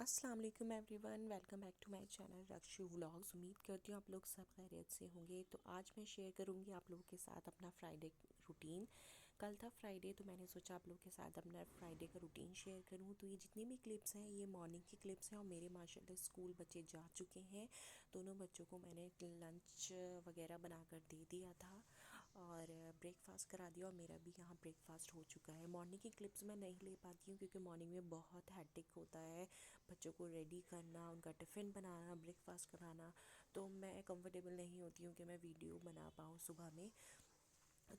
अस्सलाम वालेकुम everyone, welcome back to my channel Rakshu vlogs. उम्मीद करती हूँ आप लोग सब खैरियत से होंगे। तो आज मैं शेयर करूँगी आप लोगों के साथ अपना फ्राइडे रूटीन। कल था फ्राइडे, तो मैंने सोचा आप लोगों के साथ अपना फ्राइडे का रूटीन शेयर करूँ। तो ये जितनी भी क्लिप्स हैं ये मॉर्निंग की क्लिप्स हैं और मेरे माशाल्लाह स्कूल बच्चे जा चुके हैं। दोनों बच्चों को मैंने लंच वगैरह बना कर दे दिया था और ब्रेकफास्ट करा दिया और मेरा भी यहाँ ब्रेकफास्ट हो चुका है। मॉर्निंग की क्लिप्स मैं नहीं ले पाती हूँ क्योंकि मॉर्निंग में बहुत हैट्रिक होता है, बच्चों को रेडी करना, उनका टिफ़िन बनाना, ब्रेकफास्ट कराना। तो मैं कंफर्टेबल नहीं होती हूँ कि मैं वीडियो बना पाऊँ सुबह में।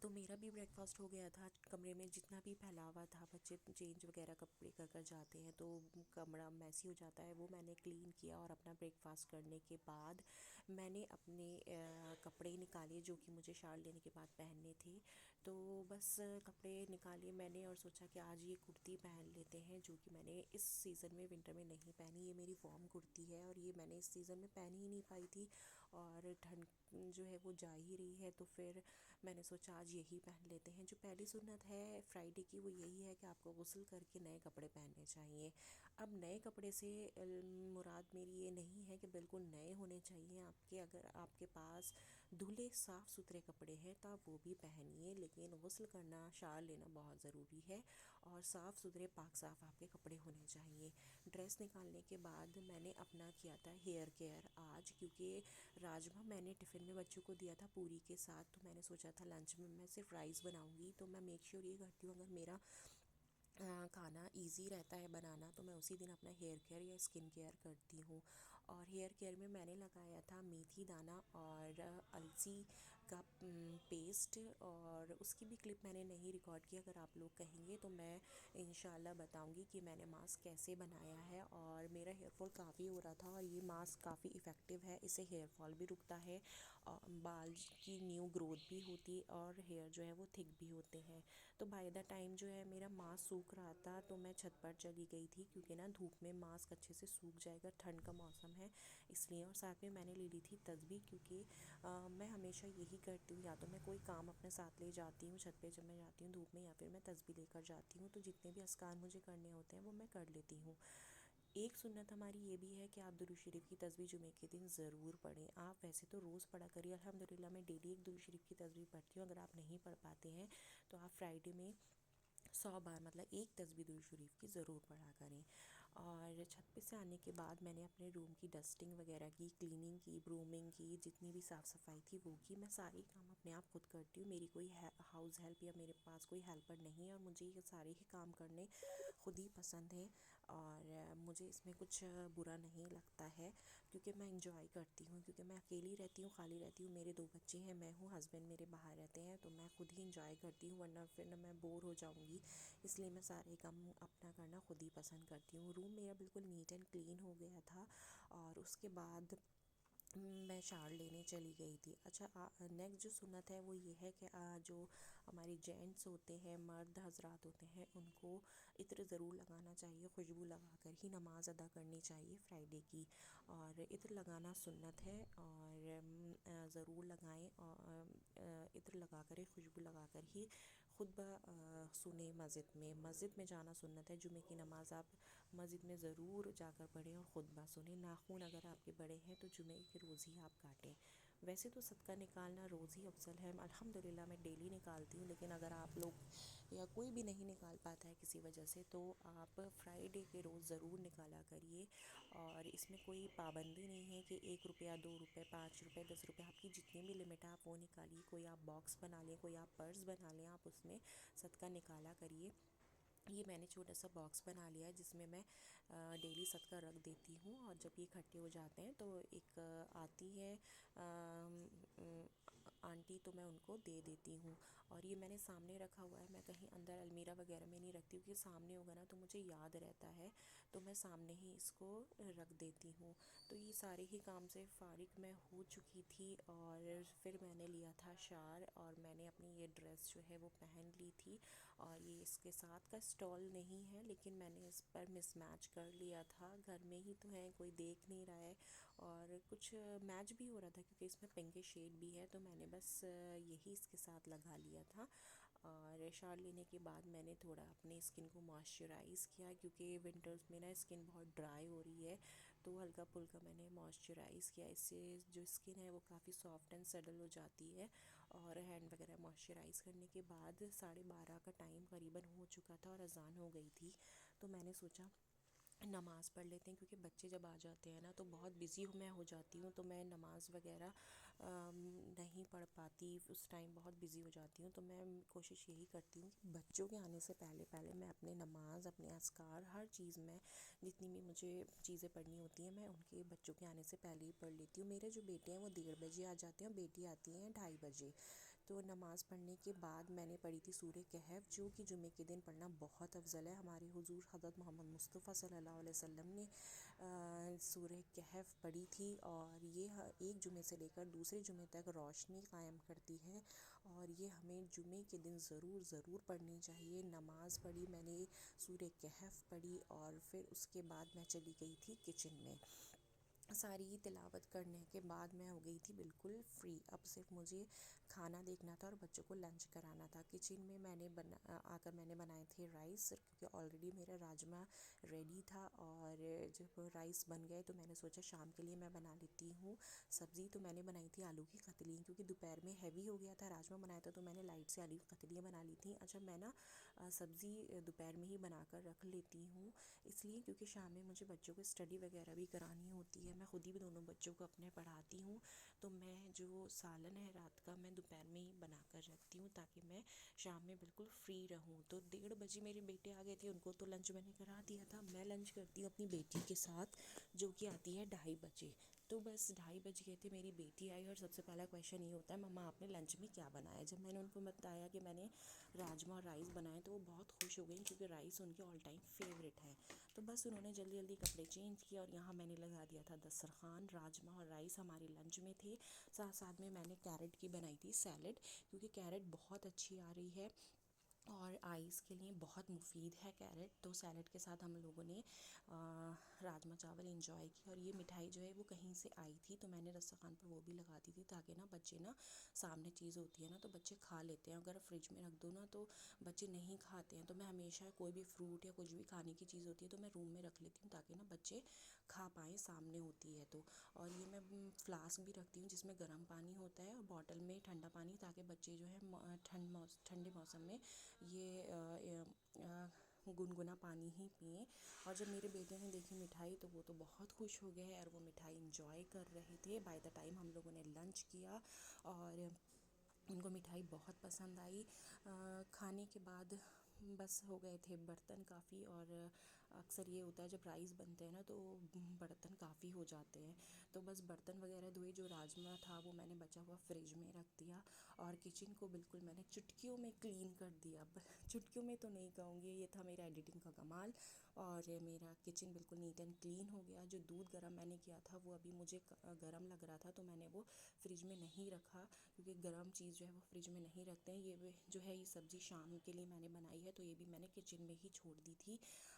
तो मेरा भी ब्रेकफास्ट हो गया था। कमरे में जितना भी फैलावा था, बच्चे चेंज वगैरह कपड़े कर कर जाते हैं तो कमरा मैसी हो जाता है, वो मैंने क्लीन किया। और अपना ब्रेकफास्ट करने के बाद मैंने अपने कपड़े निकाले जो कि मुझे शावर लेने के बाद पहनने थे। तो बस कपड़े निकाले मैंने और सोचा कि आज ये कुर्ती पहन लेते हैं जो कि मैंने इस सीज़न में विंटर में नहीं पहनी। ये मेरी वॉर्म कुर्ती है और ये मैंने इस सीज़न में पहन ही नहीं पाई थी और ठंड जो है वो जा ही रही है, तो फिर मैंने सोचा आज यही पहन लेते हैं। जो पहली सुन्नत है फ्राइडे की वो यही है कि आपको गुस्ल करके नए कपड़े पहनने चाहिए। अब नए कपड़े से मुराद मेरी ये नहीं है कि बिल्कुल नए होने चाहिए आपके। अगर आपके पास धुले साफ़ सुथरे कपड़े हैं तो आप वो भी पहनिए, लेकिन गुस्ल करना, शावर लेना बहुत ज़रूरी है और साफ़ सुथरे पाक साफ़ आपके कपड़े होने चाहिए। ड्रेस निकालने के बाद मैंने अपना किया था हेयर केयर आज, क्योंकि राजमा मैंने टिफ़िन में बच्चों को दिया था पूरी के साथ। तो मैंने सोचा था लंच में मैं सिर्फ राइस बनाऊंगी, तो मैं मेक श्योर ये करती हूँ अगर मेरा खाना इजी रहता है बनाना तो मैं उसी दिन अपना हेयर केयर या स्किन केयर करती हूँ। और हेयर केयर में मैंने लगाया था मेथी दाना और अलसी का पेस्ट, और उसकी भी क्लिप मैंने नहीं रिकॉर्ड की। अगर आप लोग कहेंगे तो मैं इंशाल्लाह बताऊंगी कि मैंने मास्क कैसे बनाया है। और मेरा हेयर फॉल काफ़ी हो रहा था और ये मास्क काफ़ी इफ़ेक्टिव है, इससे हेयर फॉल भी रुकता है और बाल की न्यू ग्रोथ भी होती और हेयर जो है वो थिक भी होते हैं। तो बाय द टाइम जो है मेरा मास्क सूख रहा था तो मैं छत पर चली गई थी, क्योंकि ना धूप में मास्क अच्छे से सूख जाएगा, ठंड का मौसम है इसलिए। और साथ में मैंने ले ली थी तस्बीह, क्योंकि मैं हमेशा यही करती हूँ, या तो मैं कोई काम अपने साथ ले जाती हूँ छत पे जब मैं जाती हूँ धूप में, या फिर मैं तस्बीह लेकर जाती हूँ। तो जितने भी अस्कार मुझे करने होते हैं वो मैं कर लेती हूँ। एक सुन्नत हमारी ये भी है कि आप दुरूद शरीफ की तस्बीह जुमे के दिन ज़रूर पढ़ें। आप वैसे तो रोज़ पढ़ा करिए, अल्हम्दुलिल्लाह मैं डेली एक दुरूद शरीफ की तस्बीह पढ़ती हूँ। अगर आप नहीं पढ़ पाते हैं तो आप फ्राइडे में 100 बार मतलब एक तस्बीह दुरूद शरीफ की ज़रूर पढ़ा करें। और छत पे से आने के बाद मैंने अपने रूम की डस्टिंग वगैरह की, क्लीनिंग की, ब्रूमिंग की, जितनी भी साफ़ सफाई थी वो की। मैं सारे काम अपने आप खुद करती हूँ, मेरी कोई हाउस हेल्प या मेरे पास कोई हेल्पर नहीं है और मुझे ये सारे ही काम करने खुद ही पसंद है। और मुझे इसमें कुछ बुरा नहीं लगता है क्योंकि मैं इंजॉय करती हूँ, क्योंकि मैं अकेली रहती हूँ, खाली रहती हूँ, मेरे 2 बच्चे हैं, मैं हूँ, हस्बैंड मेरे बाहर रहते हैं, तो मैं खुद ही इंजॉय करती हूँ, वरना फिर ना मैं बोर हो जाऊँगी। इसलिए मैं सारे काम अपना करना खुद ही पसंद करती हूँ। रूम मेरा बिल्कुल नीट एंड क्लीन हो गया था और उसके बाद मैं शावर लेने चली गई थी। अच्छा, नेक्स्ट जो सुन्नत है वो ये है कि जो हमारे जेंट्स होते हैं, मर्द हजरात होते हैं, उनको इत्र ज़रूर लगाना चाहिए, खुशबू लगा कर ही नमाज़ अदा करनी चाहिए फ्राइडे की। और इत्र लगाना सुन्नत है और ज़रूर लगाएं। और इत्र लगा कर ही, खुशबू लगा कर ही खुतबा सुने मस्जिद में जाना सुन्नत है। जुमे की नमाज़ आप मस्जिद में ज़रूर जाकर पढ़ें और ख़ुतबा सुने। नाखून अगर आपके बड़े हैं तो जुमे के रोज़ ही आप काटें। वैसे तो सदका निकालना रोज़ ही अफजल है, अल्हम्दुलिल्लाह मैं डेली निकालती हूँ, लेकिन अगर आप लोग या कोई भी नहीं निकाल पाता है किसी वजह से तो आप फ्राइडे के रोज़ ज़रूर निकाला करिए। और इसमें कोई पाबंदी नहीं है कि 1 रुपया, 2 रुपये, 5 रुपये, 10 रुपये, आपकी जितनी भी लिमिट है आप वो निकालिए। कोई आप बॉक्स बना लें, कोई आप पर्स बना लें, आप उसमें सदका निकाला करिए। ये मैंने छोटा सा बॉक्स बना लिया है जिसमें मैं डेली सदका रख देती हूँ और जब ये इकट्ठे हो जाते हैं तो एक आती है आंटी, तो मैं उनको दे देती हूँ। और ये मैंने सामने रखा हुआ है, मैं कहीं अंदर अलमीरा वगैरह में नहीं रखती हूँ, क्योंकि सामने होगा ना तो मुझे याद रहता है, तो मैं सामने ही इसको रख देती हूँ। तो ये सारे ही काम से फ़ारिग मैं हो चुकी थी और फिर मैंने लिया था शावर और मैंने अपनी ये ड्रेस जो है वो पहन ली थी। और ये इसके साथ का स्टॉल नहीं है, लेकिन मैंने इस पर मिसमैच कर लिया था, घर में ही तो है, कोई देख नहीं रहा है और कुछ मैच भी हो रहा था क्योंकि इसमें पिंक शेड भी है, तो मैंने बस यही इसके साथ लगा लिया था। और शावर लेने के बाद मैंने थोड़ा अपने स्किन को मॉइस्चराइज़ किया, क्योंकि विंटर्स में ना स्किन बहुत ड्राई हो रही है। तो हल्का फुल्का मैंने मॉइस्चराइज़ किया, इससे जो स्किन है वो काफ़ी सॉफ्ट एंड सडल हो जाती है। और हैंड वगैरह मॉइस्चराइज़ करने के बाद 12:30 का टाइम करीबन हो चुका था और अजान हो गई थी। तो मैंने सोचा नमाज़ पढ़ लेते हैं, क्योंकि बच्चे जब आ जाते हैं ना तो बहुत बिज़ी मैं हो जाती हूँ, तो मैं नमाज़ वगैरह नहीं पढ़ पाती उस टाइम, बहुत बिज़ी हो जाती हूँ। तो मैं कोशिश यही करती हूँ कि बच्चों के आने से पहले पहले मैं अपने नमाज़, अपने अस्कार, हर चीज़ में जितनी भी मुझे चीज़ें पढ़नी होती हैं मैं उनके बच्चों के आने से पहले ही पढ़ लेती हूँ। मेरे जो बेटे हैं वो 1:30 बजे आ जाते हैं और बेटी आती हैं 2:30 बजे। तो नमाज़ पढ़ने के बाद मैंने पढ़ी थी सूरह कहफ, जो कि जुमे के दिन पढ़ना बहुत अफजल है। हमारे हुजूर हज़रत मोहम्मद मुस्तफ़ा सल्लल्लाहु अलैहि वसल्लम ने सूरह कहफ पढ़ी थी, और ये एक जुमे से लेकर दूसरे जुमे तक रोशनी कायम करती है, और ये हमें जुमे के दिन ज़रूर ज़रूर पढ़नी चाहिए। नमाज़ पढ़ी मैंने, सूरह कहफ पढ़ी, और फिर उसके बाद मैं चली गई थी किचन में। सारी तिलावत करने के बाद मैं हो गई थी बिल्कुल फ्री। अब सिर्फ मुझे खाना देखना था और बच्चों को लंच कराना था। किचन में आकर मैंने बनाए थे राइस, क्योंकि ऑलरेडी मेरा राजमा रेडी था, और जब राइस बन गए तो मैंने सोचा शाम के लिए मैं बना लेती हूँ सब्ज़ी। तो मैंने बनाई थी आलू की कतली, क्योंकि दोपहर में हैवी हो गया था, राजमा बनाया था, तो मैंने लाइट से आलू की कतलियाँ बना ली थी। अच्छा, मैं ना सब्ज़ी दोपहर में ही बना कर रख लेती हूँ, इसलिए क्योंकि शाम में मुझे बच्चों को स्टडी वगैरह भी करानी होती है। मैं खुद ही भी दोनों बच्चों को अपने पढ़ाती हूँ, तो मैं जो सालन है रात का मैं दोपहर में ही बना कर रखती हूँ, ताकि मैं शाम में बिल्कुल फ्री रहूँ। तो 1:30 बजे मेरे बेटे आ गए थे, उनको तो लंच मैंने करा दिया था। मैं लंच करती हूँ अपनी बेटी के साथ, जो कि आती है 2:30 बजे। तो बस 2:30 बज गए थे, मेरी बेटी आई, और सबसे पहला क्वेश्चन ये होता है, मम्मा आपने लंच में क्या बनाया। जब मैंने उनको बताया कि मैंने राजमा और राइस बनाए, तो वो बहुत खुश हो गई, क्योंकि राइस उनके ऑल टाइम फेवरेट है। तो बस उन्होंने जल्दी जल्दी कपड़े चेंज किए, और यहाँ मैंने लगा दिया था दस्तरखान। राजमा और राइस हमारे लंच में थे। साथ साथ में मैंने कैरेट की बनाई थी सैलड, क्योंकि कैरेट बहुत अच्छी आ रही है और आइज़ के लिए बहुत मुफीद है कैरेट। तो सैलड के साथ हम लोगों ने राजमा चावल इंजॉय किया। और ये मिठाई जो है वो कहीं से आई थी, तो मैंने दस्तरखान पर वो भी लगा दी थी, ताकि ना बच्चे ना, सामने चीज़ होती है ना तो बच्चे खा लेते हैं। अगर फ्रिज में रख दो ना तो बच्चे नहीं खाते हैं। तो मैं हमेशा कोई भी फ्रूट या कुछ भी खाने की चीज़ होती है तो मैं रूम में रख लेती हूँ, ताकि ना बच्चे खा पाएँ, सामने होती है तो। और ये मैं फ्लास्क भी रखती हूँ जिसमें गर्म पानी होता है, और बॉटल में ठंडा पानी, ताकि बच्चे जो है ठंडे मौसम में ये गुनगुना पानी ही पिएं। और जब मेरे बेटे ने देखी मिठाई तो वो तो बहुत खुश हो गए, और वो मिठाई इंजॉय कर रहे थे। बाय द टाइम हम लोगों ने लंच किया, और उनको मिठाई बहुत पसंद आई। खाने के बाद बस हो गए थे बर्तन काफ़ी, और अक्सर ये होता है जब राइस बनते हैं ना तो बर्तन काफ़ी हो जाते हैं। तो बस बर्तन वगैरह धोए, जो राजमा था वो मैंने बचा हुआ फ्रिज में रख दिया, और किचन को बिल्कुल मैंने चुटकियों में क्लीन कर दिया। चुटकियों में तो नहीं कहूँगी, ये था मेरा एडिटिंग का कमाल। और मेरा किचन बिल्कुल नीट एंड क्लीन हो गया। जो दूध गर्म मैंने किया था वो अभी मुझे गर्म लग रहा था, तो मैंने वो फ्रिज में नहीं रखा, क्योंकि गर्म चीज़ जो है वो फ्रिज में नहीं रखते हैं। ये जो है ये सब्ज़ी शाम के लिए मैंने बनाई है, तो ये भी मैंने किचन में ही छोड़ दी थी।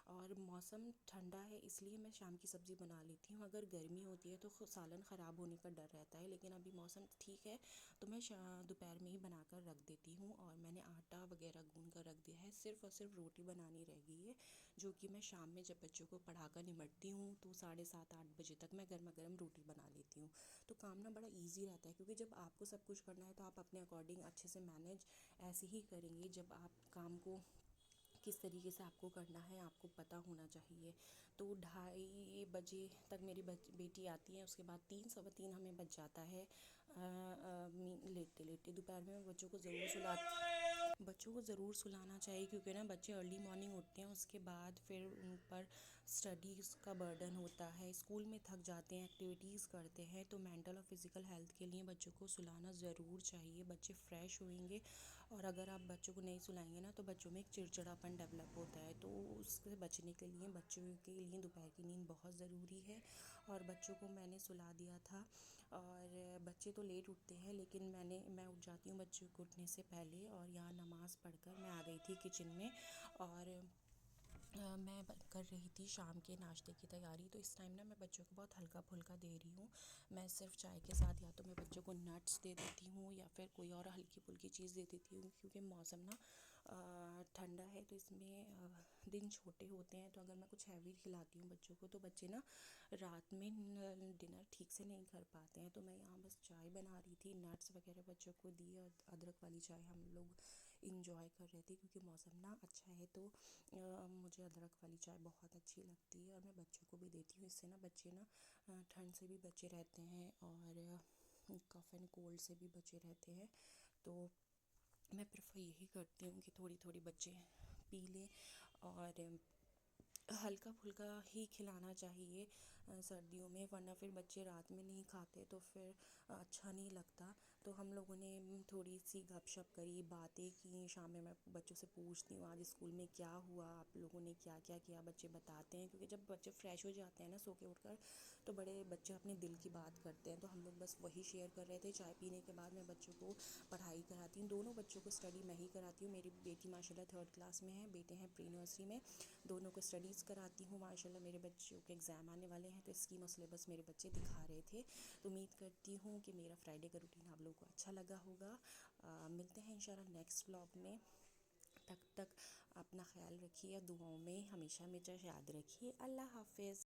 और मौसम ठंडा है इसलिए मैं शाम की सब्ज़ी बना लेती हूँ। अगर गर्मी होती है तो सालन ख़राब होने का डर रहता है, लेकिन अभी मौसम ठीक है तो मैं दोपहर में ही बना कर रख देती हूँ। और मैंने आटा वगैरह गूंद कर रख दिया है, सिर्फ़ और सिर्फ रोटी बनानी रह गई है, जो कि मैं शाम में जब बच्चों को पढ़ा कर निमटती हूँ तो 7:30-8 बजे तक मैं गर्मा गर्म रोटी बना लेती हूँ। तो काम ना बड़ा ईजी रहता है, क्योंकि जब आपको सब कुछ करना है तो आप अपने अकॉर्डिंग अच्छे से मैनेज ऐसे ही करेंगे। जब आप काम को किस तरीके से आपको करना है आपको पता होना चाहिए। तो 2:30 बजे तक मेरी बेटी आती है, उसके बाद 3 सवा 3 हमें बच जाता है लेटते लेटते। दोपहर में मैं बच्चों को ज़रूर सुलाना चाहिए, क्योंकि ना बच्चे अर्ली मॉर्निंग उठते हैं, उसके बाद फिर उन पर स्टडीज़ का बर्डन होता है, स्कूल में थक जाते हैं, एक्टिविटीज़ करते हैं। तो मेंटल और फिज़िकल हेल्थ के लिए बच्चों को सुलाना ज़रूर चाहिए, बच्चे फ्रेश होंगे। और अगर आप बच्चों को नहीं सुलाएंगे ना तो बच्चों में एक चिड़चिड़ापन डेवलप होता है, तो उससे बचने के लिए बच्चों के लिए दोपहर की नींद बहुत ज़रूरी है। और बच्चों को मैंने सुला दिया था, और बच्चे तो लेट उठते हैं, लेकिन मैं उठ जाती हूँ बच्चों को उठने से पहले। और यहाँ नमाज़ पढ़कर मैं आ गई थी किचन में, और मैं कर रही थी शाम के नाश्ते की तैयारी। तो इस टाइम ना मैं बच्चों को बहुत हल्का फुल्का दे रही हूँ। मैं सिर्फ चाय के साथ या तो मैं बच्चों को नट्स दे देती हूँ या फिर कोई और हल्की फुल्की चीज़ दे देती हूँ, क्योंकि मौसम ना ठंडा है, तो इसमें दिन छोटे होते हैं। तो अगर मैं कुछ हैवी खिलाती हूँ बच्चों को तो बच्चे ना रात में डिनर ठीक से नहीं कर पाते हैं। तो मैं यहाँ बस चाय बना रही थी, नट्स वगैरह बच्चों को दी, और अदरक वाली चाय हम लोग इंजॉय कर रहे थे, क्योंकि मौसम ना अच्छा है। तो मुझे अदरक वाली चाय बहुत अच्छी लगती है और मैं बच्चों को भी देती हूँ। इससे ना बच्चे ना ठंड से भी बचे रहते हैं और कफ़ एंड कोल्ड से भी बचे रहते हैं। तो मैं प्रेफर यही करती हूँ कि थोड़ी थोड़ी बच्चे पी लें, और हल्का फुल्का ही खिलाना चाहिए सर्दियों में, वरना फिर बच्चे रात में नहीं खाते तो फिर अच्छा नहीं लगता। तो हम लोगों ने थोड़ी सी गपशप करी, बातें की। शाम में मैं बच्चों से पूछती हूँ आज स्कूल में क्या हुआ, आप लोगों ने क्या क्या किया। बच्चे बताते हैं, क्योंकि जब बच्चे फ्रेश हो जाते हैं ना सो के उठकर, तो बड़े बच्चे अपने दिल की बात करते हैं। तो हम लोग बस वही शेयर कर रहे थे। चाय पीने के बाद मैं बच्चों को पढ़ाई कराती हूँ। दोनों बच्चों को स्टडी मैं ही कराती हूँ। मेरी बेटी माशाल्लाह 3rd क्लास में है, बेटे हैं प्री नर्सरी में। दोनों को स्टडीज़ कराती हूँ माशाल्लाह। मेरे बच्चों के एग्ज़ाम आने वाले हैं, तो स्कीम और सिलेबस मेरे बच्चे दिखा रहे थे। तो उम्मीद करती हूँ कि मेरा फ्राइडे का रूटीन आप लोगों को अच्छा लगा होगा। मिलते हैं इंशाल्लाह नेक्स्ट व्लॉग में। तब तक अपना ख्याल रखिए, दुआओं में हमेशा मुझे याद रखिए। अल्लाह हाफिज़।